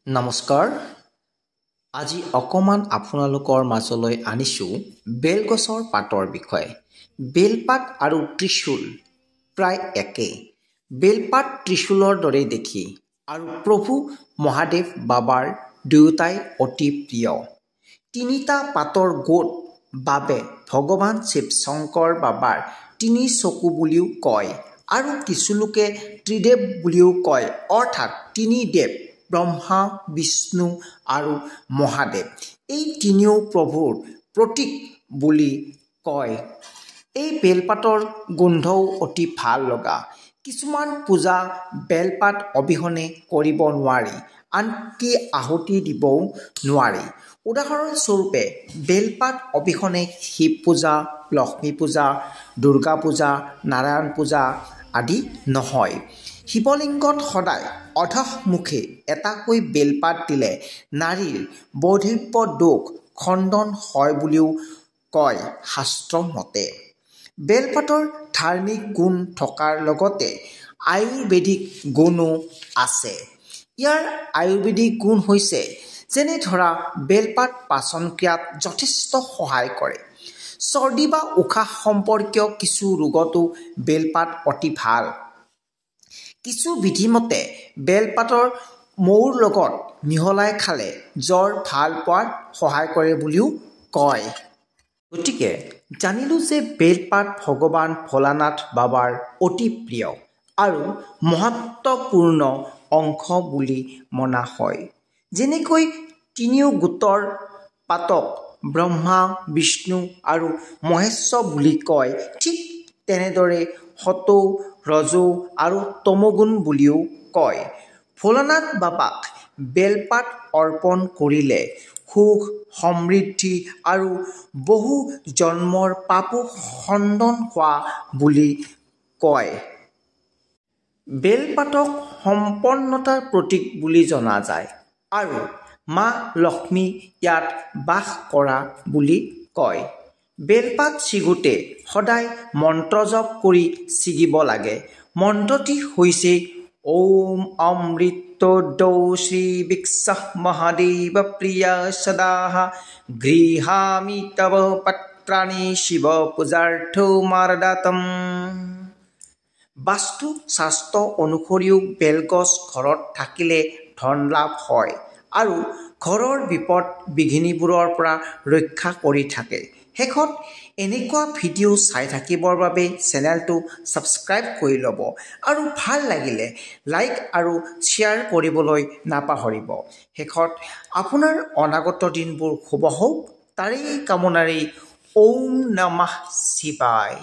নমস্কাৰ। আজি অকমান আপোনালোকৰ মাজলৈ আনিছোঁ বেলগছৰ পাতৰ বিষয়ে। বেলপাত আৰু ত্ৰিশূল প্ৰায় একে। বেলপাত ত্ৰিশূলৰ দৰে দেখি আৰু প্ৰভু মহাদেৱ বাবাৰ দুয়োটাই অতি প্ৰিয়। তিনিটা পাতৰ গোট বাবে ভগৱান শিৱ শংকৰ বাবাৰ তিনি চকু বুলিও কয় আৰু কিছু লোকে ত্ৰিদেৱ বুলিও কয়, অৰ্থাৎ তিনি দেৱ ব্ৰহ্মা, বিষ্ণু আৰু মহাদেৱ। এই তিনিও প্ৰভুৰ প্ৰতীক বুলি কয়। এই বেলপাতৰ গোন্ধও অতি ভাল লগা। কিছুমান পূজা বেলপাত অবিহনে কৰিব নোৱাৰি, আনকি আহুতি দিবও নোৱাৰি। উদাহৰণস্বৰূপে বেলপাত অবিহনে শিৱ পূজা, লক্ষ্মী পূজা, দুৰ্গা পূজা, নাৰায়ণ পূজা আদি নহয়। শিৱলিংগত সদায় অধঃমুখে এটাকৈ বেলপাত দিলে নাৰীৰ বৈধব্য দোষ খণ্ডন হয় বুলিও কয় শাস্ত্ৰ মতে। বেলপাতৰ ধাৰ্মিক গুণ থকাৰ লগতে আয়ুৰ্বেদিক গুণো আছে। ইয়াৰ আয়ুৰ্বেদিক গুণ হৈছে যেনে ধৰা বেলপাত পাচন ক্ৰিয়াত যথেষ্ট সহায় কৰে। চৰ্দি বা উশাহ সম্পৰ্কীয় কিছু ৰোগতো বেলপাত অতি ভাল। কিছু বিধিমতে বেলপাতৰ মৌৰ লগত মিহলাই খালে জ্বৰ ভাল পোৱাত সহায় কৰে বুলিও কয়। গতিকে জানিলো যে বেলপাত ভগৱান ভোলানাথ বাবাৰ অতি প্ৰিয় আৰু মহত্বপূৰ্ণ অংশ বুলি মনা হয়। যেনেকৈ তিনিও গোটৰ পাতক ব্ৰহ্মা, বিষ্ণু আৰু মহেশ্বৰ বুলি কয়, ঠিক তেনেদৰে সতৌ, ৰজৌ আৰু তমোগুণ বুলিও কয়। ভোলানাথ বাবাক বেলপাত অৰ্পণ কৰিলে সুখ, সমৃদ্ধি আৰু বহু জন্মৰ পাপো খণ্ডন হোৱা বুলি কয়। বেলপাতক সম্পন্নতাৰ প্ৰতীক বুলি জনা যায় আৰু মা লক্ষ্মী ইয়াত বাস কৰা বুলি কয়। বেলপাত ছিগোতে সদায় মন্ত্ৰ জপ কৰি ছিগিব লাগে। মন্ত্ৰটি হৈছে ঔম অমৃতোদৌ শ্ৰী বিক্ষঃ মহাদেৱ প্ৰিয়া সদাঃ গৃহামি তৱ পত্ৰাণি শিৱ পূজাৰ্থ মাৰ্দাতম। বাস্তু শাস্ত্ৰ অনুসৰিও বেলগছ ঘৰত থাকিলে ধন লাভ হয় আৰু ঘৰৰ বিপদ বিঘিনিবোৰৰ পৰা ৰক্ষা কৰি থাকে। শেষত এনেকুৱা ভিডিঅ' চাই থাকিবৰ বাবে চেনেলটো ছাবস্ক্ৰাইব কৰি ল'ব আৰু ভাল লাগিলে লাইক আৰু শ্বেয়াৰ কৰিবলৈ নাপাহৰিব। শেষত আপোনাৰ অনাগত দিনবোৰ শুভ হওক তাৰেই কামনাৰে ওম নমঃ শিৱায়।